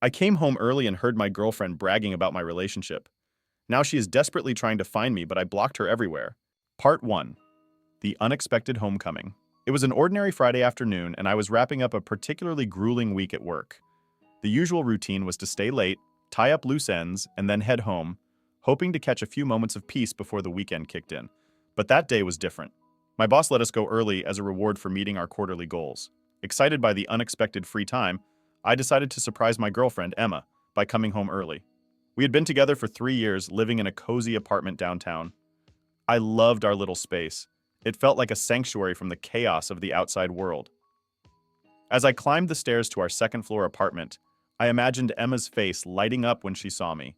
I came home early and heard my girlfriend bragging about my relationship. Now she is desperately trying to find me, but I blocked her everywhere. Part 1. The Unexpected Homecoming. It was an ordinary Friday afternoon, and I was wrapping up a particularly grueling week at work. The usual routine was to stay late, tie up loose ends, and then head home, hoping to catch a few moments of peace before the weekend kicked in. But that day was different. My boss let us go early as a reward for meeting our quarterly goals. Excited by the unexpected free time, I decided to surprise my girlfriend, Emma, by coming home early. We had been together for 3 years, living in a cozy apartment downtown. I loved our little space. It felt like a sanctuary from the chaos of the outside world. As I climbed the stairs to our second-floor apartment, I imagined Emma's face lighting up when she saw me.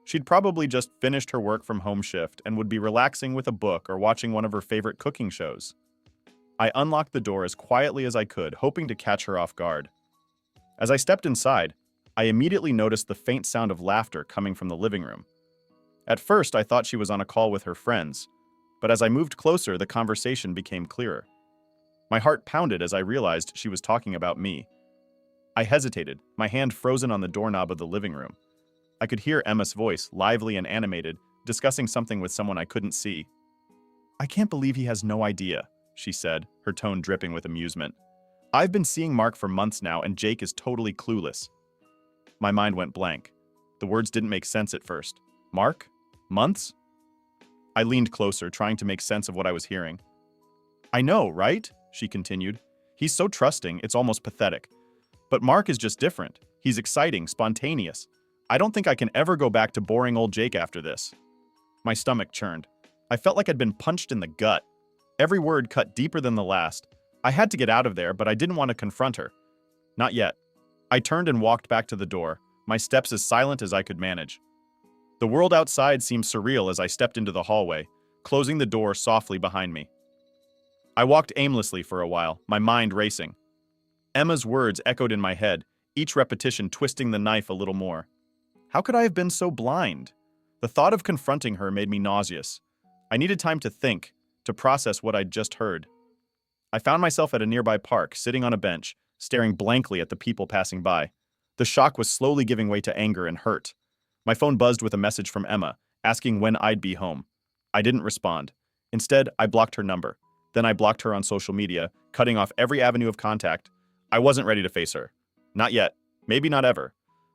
She'd probably just finished her work from home shift and would be relaxing with a book or watching one of her favorite cooking shows. I unlocked the door as quietly as I could, hoping to catch her off guard. As I stepped inside, I immediately noticed the faint sound of laughter coming from the living room. At first, I thought she was on a call with her friends, but as I moved closer, the conversation became clearer. My heart pounded as I realized she was talking about me. I hesitated, my hand frozen on the doorknob of the living room. I could hear Emma's voice, lively and animated, discussing something with someone I couldn't see. "I can't believe he has no idea," she said, her tone dripping with amusement. "I've been seeing Mark for months now, and Jake is totally clueless." My mind went blank. The words didn't make sense at first. Mark? Months? I leaned closer, trying to make sense of what I was hearing. "I know, right?" she continued. "He's so trusting, it's almost pathetic. But Mark is just different. He's exciting, spontaneous. I don't think I can ever go back to boring old Jake after this." My stomach churned. I felt like I'd been punched in the gut. Every word cut deeper than the last. I had to get out of there, but I didn't want to confront her. Not yet. I turned and walked back to the door, my steps as silent as I could manage. The world outside seemed surreal as I stepped into the hallway, closing the door softly behind me. I walked aimlessly for a while, my mind racing. Emma's words echoed in my head, each repetition twisting the knife a little more. How could I have been so blind? The thought of confronting her made me nauseous. I needed time to think, to process what I'd just heard. I found myself at a nearby park, sitting on a bench, staring blankly at the people passing by. The shock was slowly giving way to anger and hurt. My phone buzzed with a message from Emma, asking when I'd be home. I didn't respond. Instead, I blocked her number. Then I blocked her on social media, cutting off every avenue of contact. I wasn't ready to face her. Not yet. Maybe not ever.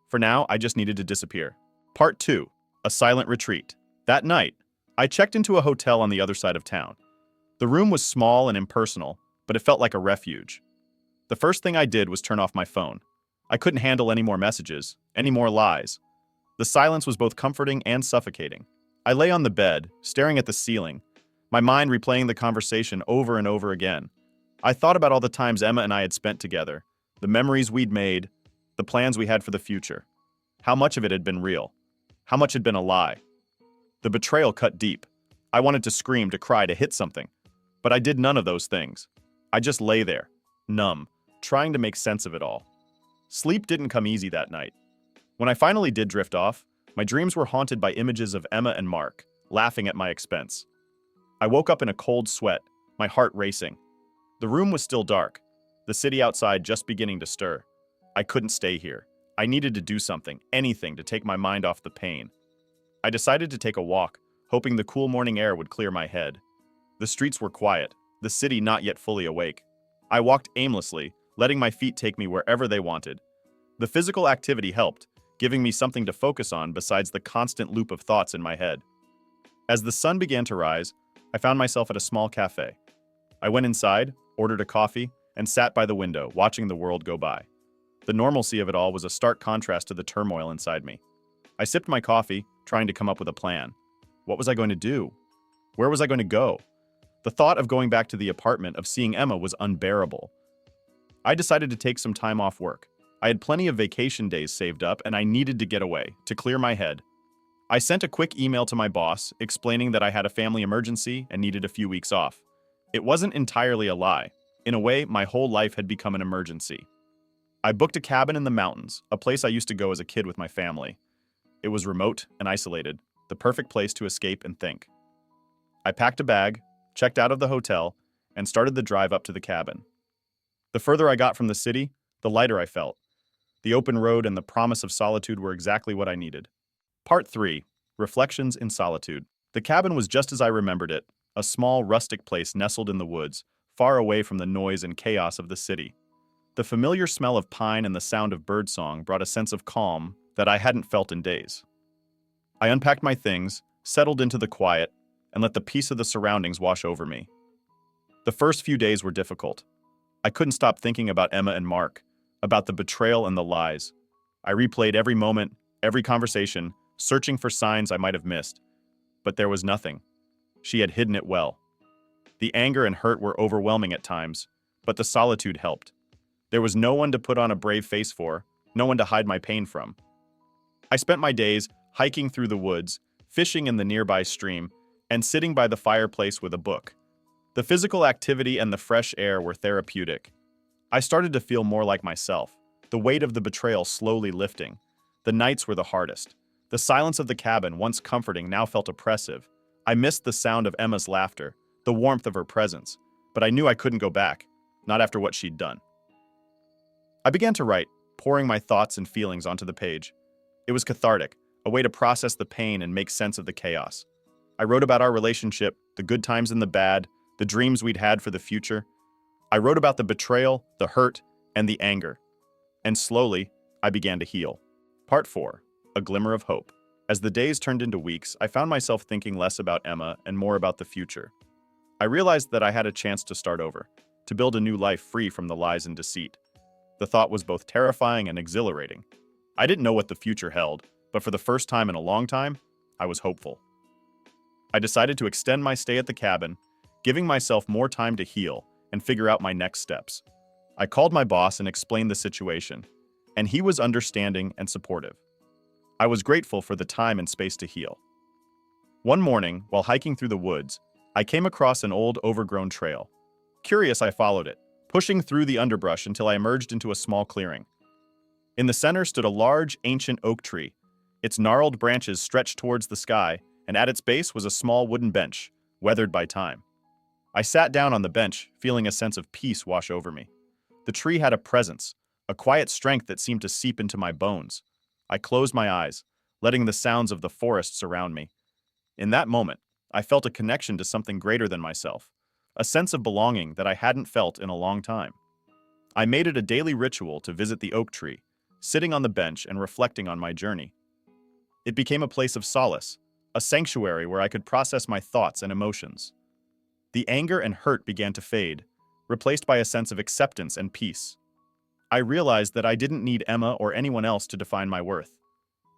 For now, I just needed to disappear. Part 2. A Silent Retreat. That night, I checked into a hotel on the other side of town. The room was small and impersonal, but it felt like a refuge. The first thing I did was turn off my phone. I couldn't handle any more messages, any more lies. The silence was both comforting and suffocating. I lay on the bed, staring at the ceiling, my mind replaying the conversation over and over again. I thought about all the times Emma and I had spent together, the memories we'd made, the plans we had for the future. How much of it had been real? How much had been a lie? The betrayal cut deep. I wanted to scream, to cry, to hit something. But I did none of those things. I just lay there, numb, trying to make sense of it all. Sleep didn't come easy that night. When I finally did drift off, my dreams were haunted by images of Emma and Mark, laughing at my expense. I woke up in a cold sweat, my heart racing. The room was still dark, the city outside just beginning to stir. I couldn't stay here. I needed to do something, anything, to take my mind off the pain. I decided to take a walk, hoping the cool morning air would clear my head. The streets were quiet, the city not yet fully awake. I walked aimlessly, letting my feet take me wherever they wanted. The physical activity helped, giving me something to focus on besides the constant loop of thoughts in my head. As the sun began to rise, I found myself at a small cafe. I went inside, ordered a coffee, and sat by the window, watching the world go by. The normalcy of it all was a stark contrast to the turmoil inside me. I sipped my coffee, trying to come up with a plan. What was I going to do? Where was I going to go? The thought of going back to the apartment, of seeing Emma, was unbearable. I decided to take some time off work. I had plenty of vacation days saved up, and I needed to get away, to clear my head. I sent a quick email to my boss, explaining that I had a family emergency and needed a few weeks off. It wasn't entirely a lie. In a way, my whole life had become an emergency. I booked a cabin in the mountains, a place I used to go as a kid with my family. It was remote and isolated, the perfect place to escape and think. I packed a bag, checked out of the hotel, and started the drive up to the cabin. The further I got from the city, the lighter I felt. The open road and the promise of solitude were exactly what I needed. Part 3. Reflections in Solitude. The cabin was just as I remembered it, a small, rustic place nestled in the woods, far away from the noise and chaos of the city. The familiar smell of pine and the sound of birdsong brought a sense of calm that I hadn't felt in days. I unpacked my things, settled into the quiet, and let the peace of the surroundings wash over me. The first few days were difficult. I couldn't stop thinking about Emma and Mark, about the betrayal and the lies. I replayed every moment, every conversation, searching for signs I might have missed. But there was nothing. She had hidden it well. The anger and hurt were overwhelming at times, but the solitude helped. There was no one to put on a brave face for, no one to hide my pain from. I spent my days hiking through the woods, fishing in the nearby stream, and sitting by the fireplace with a book. The physical activity and the fresh air were therapeutic. I started to feel more like myself, the weight of the betrayal slowly lifting. The nights were the hardest. The silence of the cabin, once comforting, now felt oppressive. I missed the sound of Emma's laughter, the warmth of her presence, but I knew I couldn't go back, not after what she'd done. I began to write, pouring my thoughts and feelings onto the page. It was cathartic, a way to process the pain and make sense of the chaos. I wrote about our relationship, the good times and the bad, the dreams we'd had for the future. I wrote about the betrayal, the hurt, and the anger. And slowly, I began to heal. Part 4. A Glimmer of Hope. As the days turned into weeks, I found myself thinking less about Emma and more about the future. I realized that I had a chance to start over, to build a new life free from the lies and deceit. The thought was both terrifying and exhilarating. I didn't know what the future held, but for the first time in a long time, I was hopeful. I decided to extend my stay at the cabin, giving myself more time to heal and figure out my next steps. I called my boss and explained the situation, and he was understanding and supportive. I was grateful for the time and space to heal. One morning, while hiking through the woods, I came across an old, overgrown trail. Curious, I followed it, pushing through the underbrush until I emerged into a small clearing. In the center stood a large, ancient oak tree. Its gnarled branches stretched towards the sky, and at its base was a small wooden bench, weathered by time. I sat down on the bench, feeling a sense of peace wash over me. The tree had a presence, a quiet strength that seemed to seep into my bones. I closed my eyes, letting the sounds of the forest surround me. In that moment, I felt a connection to something greater than myself, a sense of belonging that I hadn't felt in a long time. I made it a daily ritual to visit the oak tree, sitting on the bench and reflecting on my journey. It became a place of solace, a sanctuary where I could process my thoughts and emotions. The anger and hurt began to fade, replaced by a sense of acceptance and peace. I realized that I didn't need Emma or anyone else to define my worth.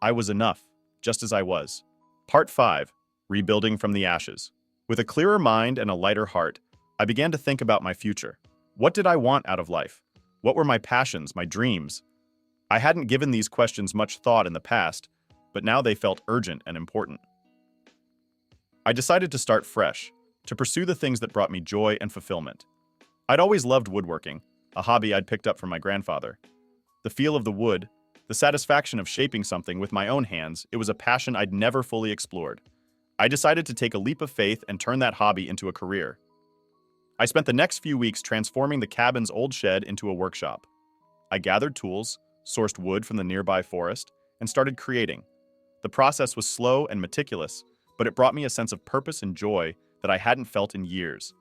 I was enough, just as I was. Part 5. Rebuilding from the Ashes. With a clearer mind and a lighter heart, I began to think about my future. What did I want out of life? What were my passions, my dreams? I hadn't given these questions much thought in the past, but now they felt urgent and important. I decided to start fresh, to pursue the things that brought me joy and fulfillment. I'd always loved woodworking, a hobby I'd picked up from my grandfather. The feel of the wood, the satisfaction of shaping something with my own hands, it was a passion I'd never fully explored. I decided to take a leap of faith and turn that hobby into a career. I spent the next few weeks transforming the cabin's old shed into a workshop. I gathered tools, sourced wood from the nearby forest, and started creating. The process was slow and meticulous, but it brought me a sense of purpose and joy that I hadn't felt in years.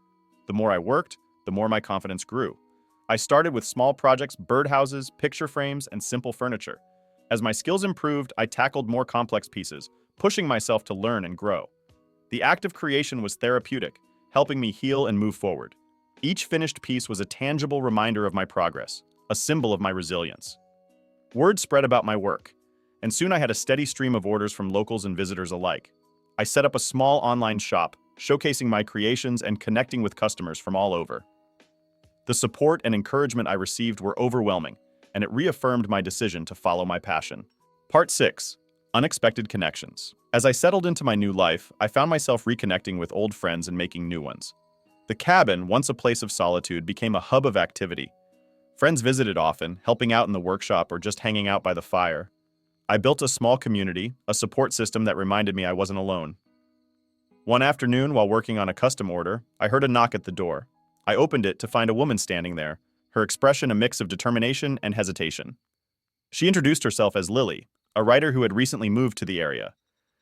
The more I worked, the more my confidence grew. I started with small projects, birdhouses, picture frames, and simple furniture. As my skills improved, I tackled more complex pieces, pushing myself to learn and grow. The act of creation was therapeutic, helping me heal and move forward. Each finished piece was a tangible reminder of my progress, a symbol of my resilience. Word spread about my work, and soon I had a steady stream of orders from locals and visitors alike. I set up a small online shop, showcasing my creations and connecting with customers from all over. The support and encouragement I received were overwhelming, and it reaffirmed my decision to follow my passion. Part 6. Unexpected Connections. As I settled into my new life, I found myself reconnecting with old friends and making new ones. The cabin, once a place of solitude, became a hub of activity. Friends visited often, helping out in the workshop or just hanging out by the fire. I built a small community, a support system that reminded me I wasn't alone. One afternoon, while working on a custom order, I heard a knock at the door. I opened it to find a woman standing there, her expression a mix of determination and hesitation. She introduced herself as Lily, a writer who had recently moved to the area.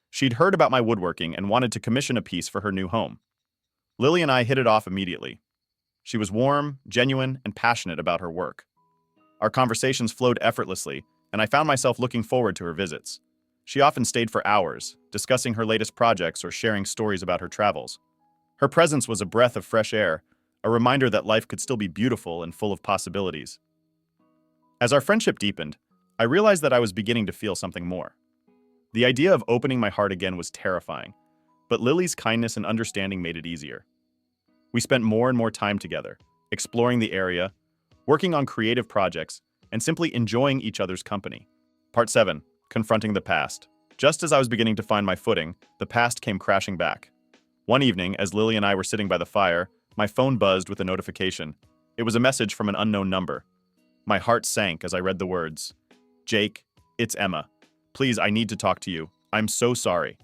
She'd heard about my woodworking and wanted to commission a piece for her new home. Lily and I hit it off immediately. She was warm, genuine, and passionate about her work. Our conversations flowed effortlessly, and I found myself looking forward to her visits. She often stayed for hours, discussing her latest projects or sharing stories about her travels. Her presence was a breath of fresh air, a reminder that life could still be beautiful and full of possibilities. As our friendship deepened, I realized that I was beginning to feel something more. The idea of opening my heart again was terrifying, but Lily's kindness and understanding made it easier. We spent more and more time together, exploring the area, working on creative projects, and simply enjoying each other's company. Part 7. Confronting the past. Just as I was beginning to find my footing, the past came crashing back. One evening, as Lily and I were sitting by the fire, my phone buzzed with a notification. It was a message from an unknown number. My heart sank as I read the words. "Jake, it's Emma. Please, I need to talk to you. I'm so sorry."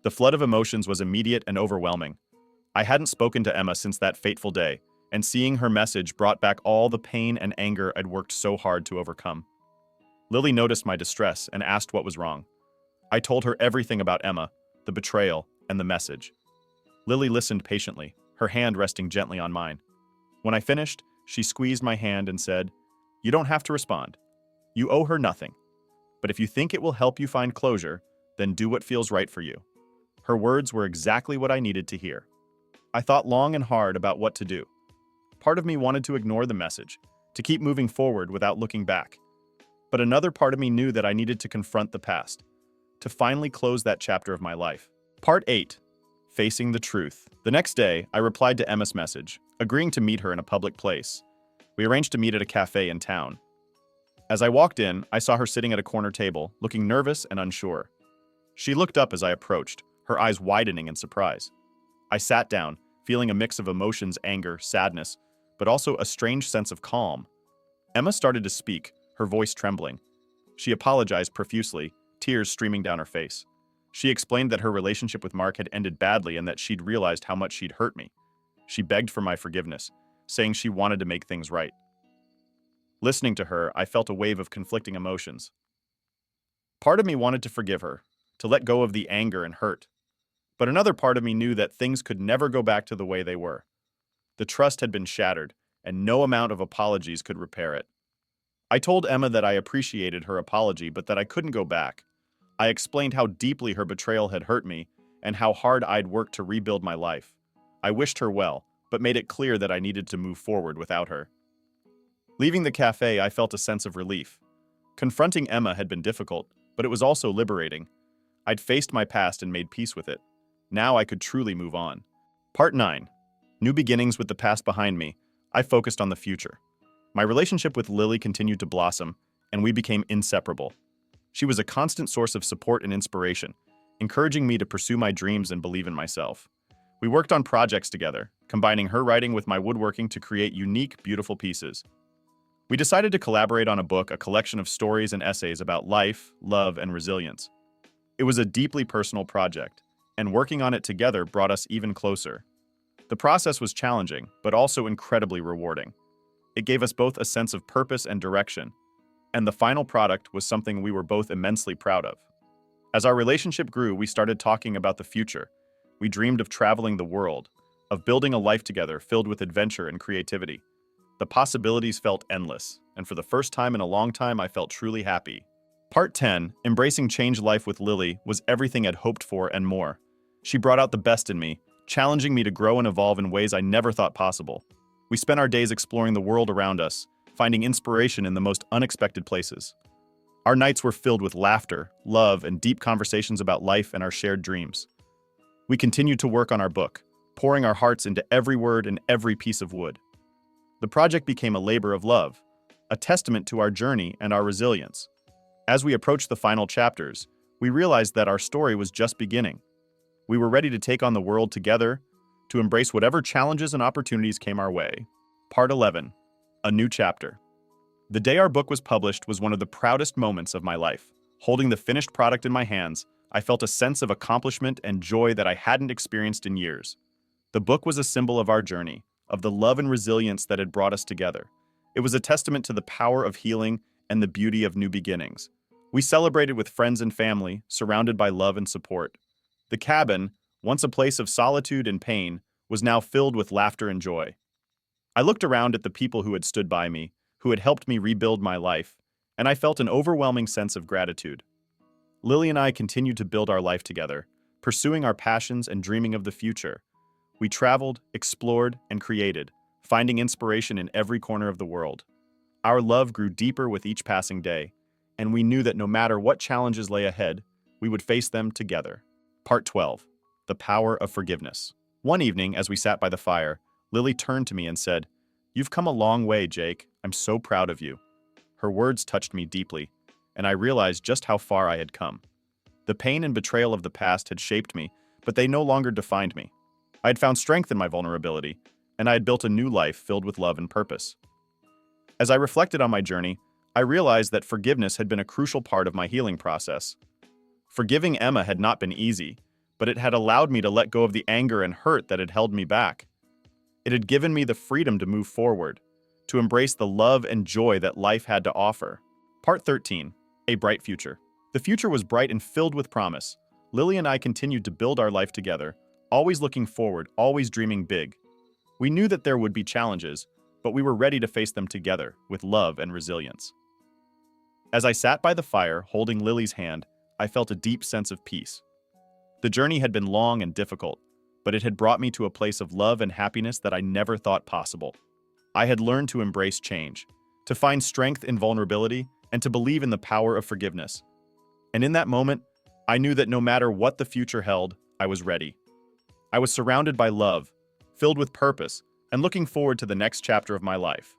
The flood of emotions was immediate and overwhelming. I hadn't spoken to Emma since that fateful day, and seeing her message brought back all the pain and anger I'd worked so hard to overcome. Lily noticed my distress and asked what was wrong. I told her everything about Emma, the betrayal, and the message. Lily listened patiently, her hand resting gently on mine. When I finished, she squeezed my hand and said, "You don't have to respond. You owe her nothing. But if you think it will help you find closure, then do what feels right for you." Her words were exactly what I needed to hear. I thought long and hard about what to do. Part of me wanted to ignore the message, to keep moving forward without looking back. But another part of me knew that I needed to confront the past, to finally close that chapter of my life. Part 8. Facing the truth. The next day, I replied to Emma's message, agreeing to meet her in a public place. We arranged to meet at a cafe in town. As I walked in, I saw her sitting at a corner table, looking nervous and unsure. She looked up as I approached, her eyes widening in surprise. I sat down, feeling a mix of emotions, anger, sadness, but also a strange sense of calm. Emma started to speak, her voice trembling. She apologized profusely, tears streaming down her face. She explained that her relationship with Mark had ended badly and that she'd realized how much she'd hurt me. She begged for my forgiveness, saying she wanted to make things right. Listening to her, I felt a wave of conflicting emotions. Part of me wanted to forgive her, to let go of the anger and hurt. But another part of me knew that things could never go back to the way they were. The trust had been shattered, and no amount of apologies could repair it. I told Emma that I appreciated her apology, but that I couldn't go back. I explained how deeply her betrayal had hurt me, and how hard I'd worked to rebuild my life. I wished her well, but made it clear that I needed to move forward without her. Leaving the cafe, I felt a sense of relief. Confronting Emma had been difficult, but it was also liberating. I'd faced my past and made peace with it. Now I could truly move on. Part 9. New beginnings with the past behind me. I focused on the future. My relationship with Lily continued to blossom, and we became inseparable. She was a constant source of support and inspiration, encouraging me to pursue my dreams and believe in myself. We worked on projects together, combining her writing with my woodworking to create unique, beautiful pieces. We decided to collaborate on a book, a collection of stories and essays about life, love, and resilience. It was a deeply personal project, and working on it together brought us even closer. The process was challenging, but also incredibly rewarding. It gave us both a sense of purpose and direction, and the final product was something we were both immensely proud of. As our relationship grew, we started talking about the future. We dreamed of traveling the world, of building a life together filled with adventure and creativity. The possibilities felt endless, and for the first time in a long time, I felt truly happy. Part 10, Embracing Change Life with Lily, was everything I'd hoped for and more. She brought out the best in me, challenging me to grow and evolve in ways I never thought possible. We spent our days exploring the world around us, finding inspiration in the most unexpected places. Our nights were filled with laughter, love, and deep conversations about life and our shared dreams. We continued to work on our book, pouring our hearts into every word and every piece of wood. The project became a labor of love, a testament to our journey and our resilience. As we approached the final chapters, we realized that our story was just beginning. We were ready to take on the world together, to embrace whatever challenges and opportunities came our way. Part 11. A New Chapter. The day our book was published was one of the proudest moments of my life. Holding the finished product in my hands, I felt a sense of accomplishment and joy that I hadn't experienced in years. The book was a symbol of our journey, of the love and resilience that had brought us together. It was a testament to the power of healing and the beauty of new beginnings. We celebrated with friends and family, surrounded by love and support. The cabin, once a place of solitude and pain, was now filled with laughter and joy. I looked around at the people who had stood by me, who had helped me rebuild my life, and I felt an overwhelming sense of gratitude. Lily and I continued to build our life together, pursuing our passions and dreaming of the future. We traveled, explored, and created, finding inspiration in every corner of the world. Our love grew deeper with each passing day, and we knew that no matter what challenges lay ahead, we would face them together. Part 12. The Power of Forgiveness. One evening, as we sat by the fire, Lily turned to me and said, "You've come a long way, Jake. I'm so proud of you." Her words touched me deeply, and I realized just how far I had come. The pain and betrayal of the past had shaped me, but they no longer defined me. I had found strength in my vulnerability, and I had built a new life filled with love and purpose. As I reflected on my journey, I realized that forgiveness had been a crucial part of my healing process. Forgiving Emma had not been easy, but it had allowed me to let go of the anger and hurt that had held me back. It had given me the freedom to move forward, to embrace the love and joy that life had to offer. Part 13. A Bright Future. The future was bright and filled with promise. Lily and I continued to build our life together, always looking forward, always dreaming big. We knew that there would be challenges, but we were ready to face them together with love and resilience. As I sat by the fire, holding Lily's hand, I felt a deep sense of peace. The journey had been long and difficult, but it had brought me to a place of love and happiness that I never thought possible. I had learned to embrace change, to find strength in vulnerability, and to believe in the power of forgiveness. And in that moment, I knew that no matter what the future held, I was ready. I was surrounded by love, filled with purpose, and looking forward to the next chapter of my life.